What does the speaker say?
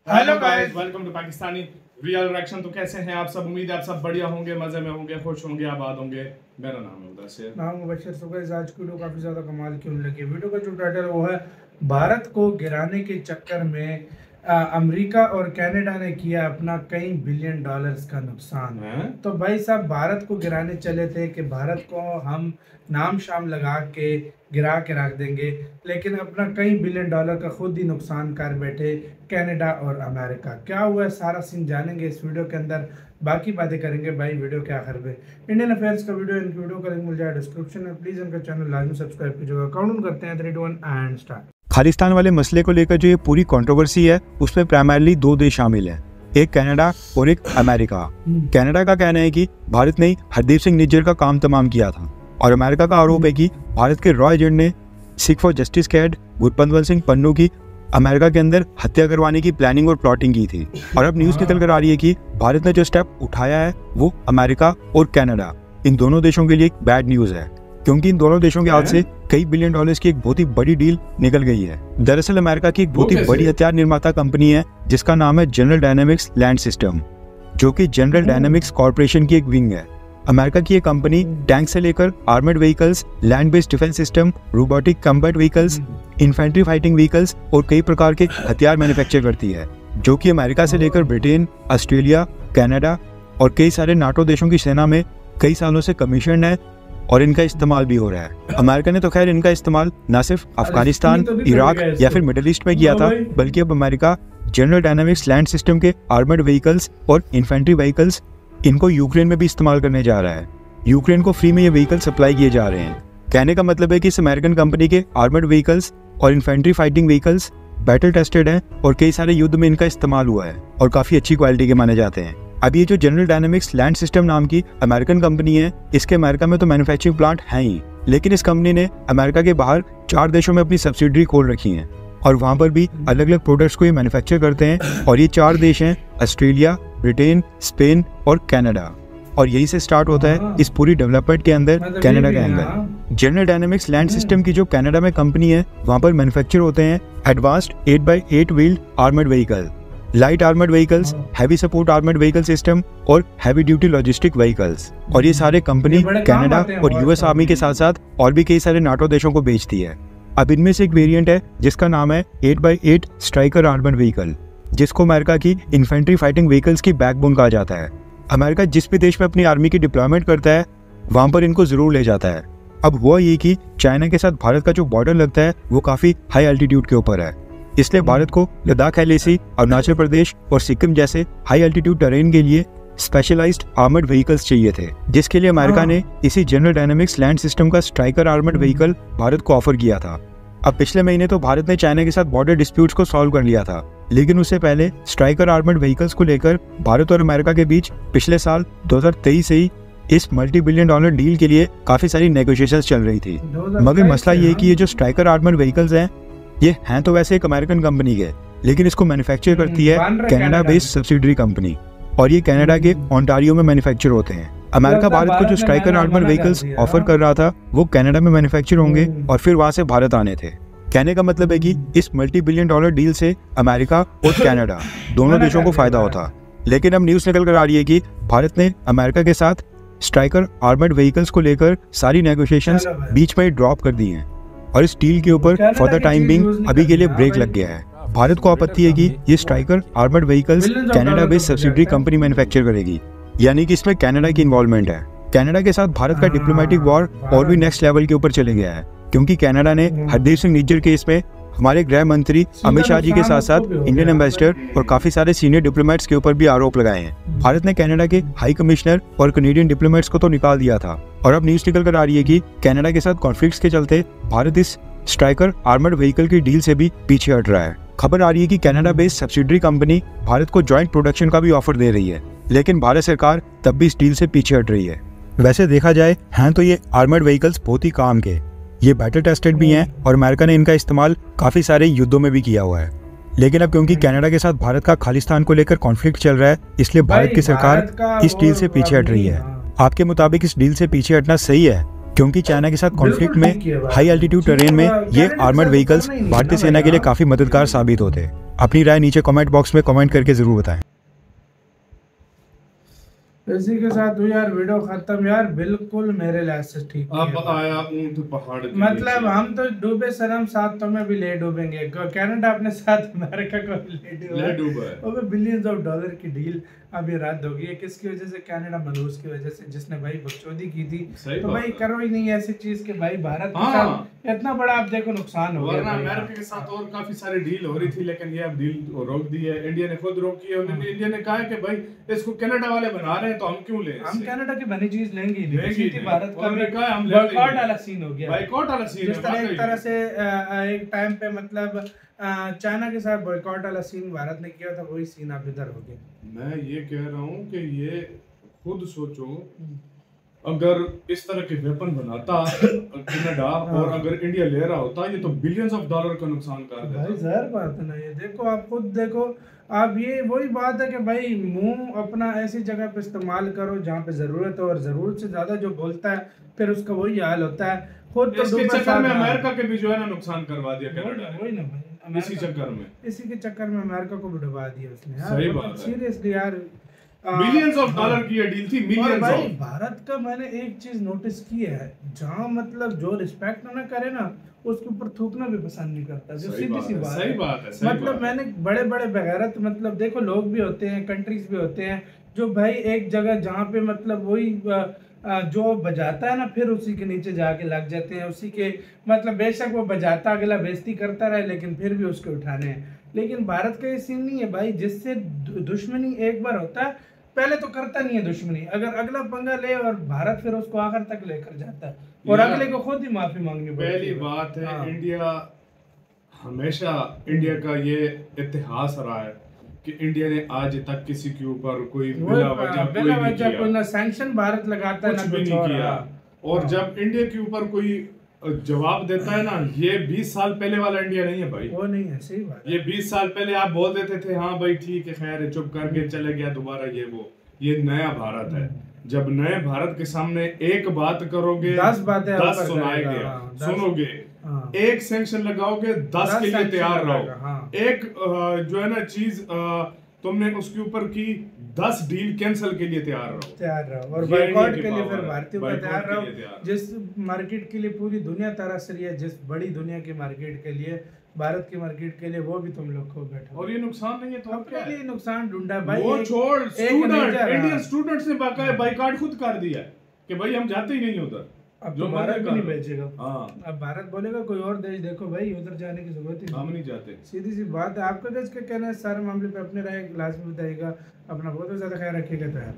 Hello guys, welcome to Pakistani real reaction. तो कैसे हैं आप सब? उम्मीद है आप सब बढ़िया होंगे, मजे में होंगे, खुश होंगे, आबाद होंगे। मेरा नाम है उदय, नाम मुबशर। सो गाइस, आज की वीडियो काफ़ी ज़्यादा कमाल की होने लगी है। वीडियो का जो टाइटल है वो है भारत को गिराने के चक्कर में अमेरिका और कनाडा ने किया अपना कई बिलियन डॉलर्स का नुकसान। तो भाई साहब, भारत को गिराने चले थे कि भारत को हम नाम शाम लगा के गिरा के रख देंगे, लेकिन अपना कई बिलियन डॉलर का खुद ही नुकसान कर बैठे कनाडा और अमेरिका। क्या हुआ है सारा सीन जानेंगे इस वीडियो के अंदर, बाकी बातें करेंगे भाई वीडियो के आखिर में। इंडियन अफेयर्स का वीडियो, इनकी वीडियो का लिंक मिल जाए डिस्क्रिप्शन में। प्लीज़ इनका चैनल लाजमी सब्सक्राइब कीजिएगा। काउंट करते हैं 3, 2, 1 एंड स्टार्ट। खालिस्तान वाले मसले को लेकर जो ये पूरी कंट्रोवर्सी है उसमें प्राइमरली 2 देश शामिल हैं, एक कनाडा और एक अमेरिका। कनाडा का कहना है कि भारत ने ही हरदीप सिंह निज्जर का काम तमाम किया था, और अमेरिका का आरोप है कि भारत के रॉ एजेंट ने सिख फॉर जस्टिस के हेड गुरपतवंत सिंह पन्नू की अमेरिका के अंदर हत्या करवाने की प्लानिंग और प्लॉटिंग की थी। और अब न्यूज़ निकल कर आ रही है कि भारत ने जो स्टेप उठाया है वो अमेरिका और कनाडा, इन दोनों देशों के लिए एक बैड न्यूज़ है, क्योंकि इन दोनों देशों के हाथ से कई बिलियन डॉलर्स की एक बहुत ही बड़ी डील निकल गई है। दरअसल अमेरिका की एक बहुत ही बड़ी हथियार निर्माता कंपनी है जिसका नाम है जनरल डायनामिक्स लैंड सिस्टम, जो कि जनरल डायनामिक्स कॉर्पोरेशन की एक विंग है। अमेरिका की ये कंपनी टैंक से लेकर armoured vehicles, land based defence system, robotic combat vehicles, infantry fighting vehicles और कई प्रकार के हथियार मैन्युफैक्चर करती है, जो कि अमेरिका से लेकर ब्रिटेन, ऑस्ट्रेलिया, कनाडा और कई सारे नाटो देशों की सेना में कई सालों से कमीशन है और इनका इस्तेमाल भी हो रहा है। अमेरिका ने तो खैर इनका इस्तेमाल न सिर्फ अफगानिस्तान, इराक या फिर मिडिल ईस्ट में किया था, बल्कि अब America general dynamics land system के आर्मर्ड व्हीकल्स और इन्फेंट्री व्हीकल्स इनको यूक्रेन में भी इस्तेमाल करने जा रहा है। यूक्रेन को फ्री में ये व्हीकल सप्लाई किए जा रहे हैं। कहने का मतलब है कि इस अमेरिकन कंपनी के आर्मर्ड व्हीकल्स और infantry fighting vehicles battle tested हैं और कई सारे युद्ध में इनका इस्तेमाल हुआ है और काफ़ी अच्छी क्वालिटी के माने जाते हैं। अब ये जो जनरल डायनामिक्स लैंड सिस्टम नाम की अमेरिकन कंपनी है, इसके अमेरिका में तो मैन्युफैक्चरिंग प्लांट हैं ही, लेकिन इस कंपनी ने अमेरिका के बाहर 4 देशों में अपनी सब्सिडरी खोल रखी हैं और वहाँ पर भी अलग अलग प्रोडक्ट्स को ये मैन्युफैक्चर करते हैं। और ये 4 देश हैं ऑस्ट्रेलिया, ब्रिटेन, स्पेन और कनाडा, और यही से स्टार्ट होता है इस पूरी डेवलपमेंट के अंदर कनाडा के अंदर। जनरल डायनामिक्स लैंड सिस्टम की जो कनाडा में कंपनी है, वहाँ पर मैन्युफैक्चर होते हैं advanced 8x8 wheeled armoured vehicle, light armoured vehicles, heavy support armoured vehicle system और हैवी ड्यूटी लॉजिस्टिक व्हीकल्स। और ये सारे कंपनी कनाडा और यूएस आर्मी के साथ साथ और भी कई सारे नाटो देशों को बेचती है। अब इनमें से एक वेरिएंट है जिसका नाम है 8x8 स्ट्राइकर आर्मर्ड व्हीकल, जिसको अमेरिका की इन्फेंट्री फाइटिंग व्हीकल्स की बैकबोन कहा जाता है। अमेरिका जिस भी देश में अपनी आर्मी की डिप्लॉयमेंट करता है वहाँ पर इनको जरूर ले जाता है। अब हुआ ये कि चाइना के साथ भारत का जो बॉर्डर लगता है वो काफ़ी हाई एल्टीट्यूड के ऊपर है, इसलिए भारत को लद्दाख, एलएसी, अरुणाचल प्रदेश और सिक्किम जैसे हाई एल्टीट्यूड टेरेन के लिए स्पेशलाइज्ड आर्मर्ड व्हीकल्स चाहिए थे, जिसके लिए अमेरिका ने इसी जनरल डायनामिक्स लैंड सिस्टम का स्ट्राइकर आर्मर्ड व्हीकल भारत को ऑफर किया था। अब पिछले महीने तो भारत ने चाइना के साथ बॉर्डर डिस्प्यूट्स को सॉल्व कर लिया था, लेकिन उससे पहले स्ट्राइकर आर्मर्ड व्हीकल्स को लेकर भारत और अमेरिका के बीच पिछले साल 2023 से ही इस मल्टी बिलियन डॉलर डील के लिए काफी सारी नेगोशिएशंस चल रही थी। मगर मसला ये है कि ये जो स्ट्राइकर आर्मर्ड व्हीकल्स हैं, ये हैं तो वैसे एक अमेरिकन कंपनी के, लेकिन इसको मैन्युफैक्चर करती है कनाडा बेस्ड सब्सिडरी कंपनी, और ये कनाडा के ओंटारियो में मैन्युफैक्चर होते हैं। अमेरिका भारत को जो स्ट्राइकर आर्मर्ड व्हीकल्स ऑफर कर रहा था वो कनाडा में मैन्युफैक्चर होंगे और फिर वहां से भारत आने थे। कहने का मतलब है कि इस मल्टी बिलियन डॉलर डील से अमेरिका और कनाडा दोनों देशों को फायदा होता। लेकिन अब न्यूज़ निकल कर आ रही है कि भारत ने अमेरिका के साथ स्ट्राइकर आर्मर्ड व्हीकल्स को लेकर सारी नेगोशिएशंस बीच में ड्रॉप कर दी हैं और इस डील के ऊपर फॉर द टाइम बिंग अभी के लिए ब्रेक लग गया है। भारत को आपत्ति है कि ये striker armoured vehicles Canada based subsidiary company manufacture करेगी, यानी कि इसमें कनाडा की इन्वॉल्वमेंट है। कनाडा के साथ भारत का डिप्लोमेटिक वॉर और भी नेक्स्ट लेवल के ऊपर चले गया है, क्योंकि कनाडा ने हरदीप सिंह निज्जर केस में हमारे गृह मंत्री अमित शाह जी के साथ साथ इंडियन एम्बेसडर और काफी सारे सीनियर डिप्लोमेट्स के ऊपर भी आरोप लगाए हैं। भारत ने कनाडा के हाई कमिश्नर और कनेडियन डिप्लोमेट्स को तो निकाल दिया था, और अब न्यूज़ निकल कर आ रही है कि कनाडा के साथ कॉन्फ्लिक्ट्स के चलते भारत इस स्ट्राइकर आर्मर्ड व्हीकल की डील से भी पीछे हट रहा है। खबर आ रही है कि Canada based subsidiary company Bharat को जॉइंट प्रोडक्शन का भी ऑफर दे रही है, लेकिन भारत सरकार तब भी इस डील से पीछे हट रही है। वैसे देखा जाए हैं तो ये आर्मर्ड व्हीकल्स बहुत ही काम के, ये बैटल टेस्टेड भी हैं और अमेरिका ने इनका इस्तेमाल काफ़ी सारे युद्धों में भी किया हुआ है। लेकिन अब क्योंकि कनाडा के साथ भारत का खालिस्तान को लेकर कॉन्फ्लिक्ट चल रहा है, इसलिए भारत की सरकार इस डील से पीछे हट रही है। आपके मुताबिक इस डील से पीछे हटना सही है, क्योंकि चाइना के साथ कॉन्फ्लिक्ट में हाई एल्टीट्यूड टेरेन में ये आर्मर्ड व्हीकल्स भारतीय सेना के लिए काफी मददगार साबित होते हैं। अपनी राय नीचे कमेंट बॉक्स में कमेंट करके ज़रूर बताएं। इसी के साथ हुई यार वीडियो खत्म यार, बिल्कुल मेरे लिहाज से ठीक नहीं अब है। आया ऊंट पहाड़ के मतलब नीचे। हम तो डूबे सनम, साथ तो में भी ले डूबेंगे। कनाडा अपने साथ अमेरिका को भी ले डूबा है। और बिलियंस ऑफ डॉलर की डील अब ये रद्द होगी है। किसकी वजह से? कनाडा मनूस की वजह से, जिसने भाई बकचोदी की थी। तो भाई करो ही नहीं ऐसी चीज कि भाई भारत के साथ इतना बड़ा आप देखो नुकसान हो गया। वरना अमेरिका के साथ और काफी सारी डील हो रही थी, लेकिन ये अब डील रोक दी है। इंडिया ने खुद रोकी है। इंडिया ने कहा है कि भाई इसको कनाडा वाले बना रहे हैं तो हम क्यों लें? हम कनाडा की बनी चीज लेंगे ही नहीं। नहीं। भारत का अमेरिका है, हम बॉयकॉट वाला सीन हो गया। बाइकआउट वाला सीन जिस तरह एक तरह से एक टाइम पे मतलब चाइना के साथ बॉयकॉट वाला सीन भारत ने किया था, वही सीन अब इधर हो गया। मैं ये कह रहा हूँ कि ये खुद सोचो, अगर इस तरह के वेपन बनाता कनाडा और अगर इंडिया ले रहा होता, ये तो बिलियंस ऑफ डॉलर का नुकसान कर देता। भाई जहर बात है ना ये। देखो आप खुद देखो, आप ये वही बात है कि भाई मुंह अपना ऐसी जगह पे इस्तेमाल करो जहाँ पे जरूरत हो, और जरूरत से ज्यादा जो बोलता है फिर उसका वही हाल होता है। खुद तो इसके चक्कर में अमेरिका के भी जो है ना नुकसान करवा दिया कनाडा ने। वही ना भाई, इसी चक्कर में, इसी के चक्कर में अमेरिका को भी डुबा दिया उसने यार। सही बात है। सीरियसली यार, बिलियंस ऑफ डॉलर की ये डील थी, और मिलियंस भाई ऑफ। भारत का मैंने एक चीज नोटिस की है, जहाँ मतलब जो रिस्पेक्ट ना करे ना उसके ऊपर थूकना भी पसंद नहीं करता। जो सीधी सी बात सही है। बात है, सही मतलब बात है। मैंने बड़े बड़े बगैरत, मतलब देखो लोग भी होते हैं, कंट्रीज भी होते हैं जो भाई एक जगह जहाँ पे मतलब वही जो बजाता है ना फिर उसी के नीचे जाके लग जाते हैं। उसी के मतलब बेशक वो बजाता अगला बेइज्जती करता रहे लेकिन फिर भी उसके उठाने हैं। लेकिन भारत का ये सीन नहीं है भाई, जिससे दुश्मनी एक बार होता है पहले तो करता नहीं है दुश्मनी, अगर अगला पंगा ले और भारत फिर उसको आखिर तक लेकर जाता है और अगले को खुद ही माफी मांगनी पड़ती है। पहली बात है, हाँ। इंडिया हमेशा, इंडिया का ये इतिहास रहा है कि इंडिया ने आज तक किसी के ऊपर कोई बिला वजह कोई ना सैंक्शन भारत लगाता है कुछ ना भी कुछ नहीं और। किया। और हाँ। जब इंडिया के ऊपर कोई जवाब देता है ना, ये 20 साल पहले वाला इंडिया नहीं है भाई। वो नहीं है, सही बात है। ये 20 साल पहले आप बोल देते थे हाँ भाई ठीक है खैर है, चुप करके चले गया दोबारा ये वो। ये नया भारत है। जब नए भारत के सामने एक बात करोगे 10 बातें 10 ऊपर सुनाएंगे, करेगा, हाँ, 10 सुनोगे। हाँ। एक सैंक्शन लगाओगे 10 के लिए sanction तैयार लगाएगा, रहो। हाँ। एक जो है ना चीज तुमने उसके ऊपर की 10 डील कैंसिल के लिए तैयार रहो। और ये बाइकआउट इंडिया की के लिए पावर फिर है। भारतीयों का बाइकआउट तैयार के रहो। लिए तैयार। जिस मार्केट के लिए पूरी दुनिया तरस रही है, जिस बड़ी दुनिया की मार्केट के लिए, भारत की मार्केट के लिए, वो भी तुम लोग खो बैठे हो। और ये नुकसान नहीं है तो अब क्या अपने है? लिए नुकसान ढूंढा भाई। वो छोड़, स्टूडेंट, nature, इंडियन हाँ। स्टूडेंट्स ने बाकायदा बाइकआउट खुद कर दिया है कि भाई हम जाते ही नहीं उधर। अब जो तो भारत मर्जी भी नहीं करो। भेजेगा। हाँ, अब भारत बोलेगा कोई और देश देखो भाई, उधर जाने की जरूरत ही हम नहीं जाते। सीधी सी बात है। आपका क्या कहना है सारे मामले पे? अपने राय लाजमी बताइएगा। अपना बहुत ज्यादा ख्याल रखिएगा। तो यार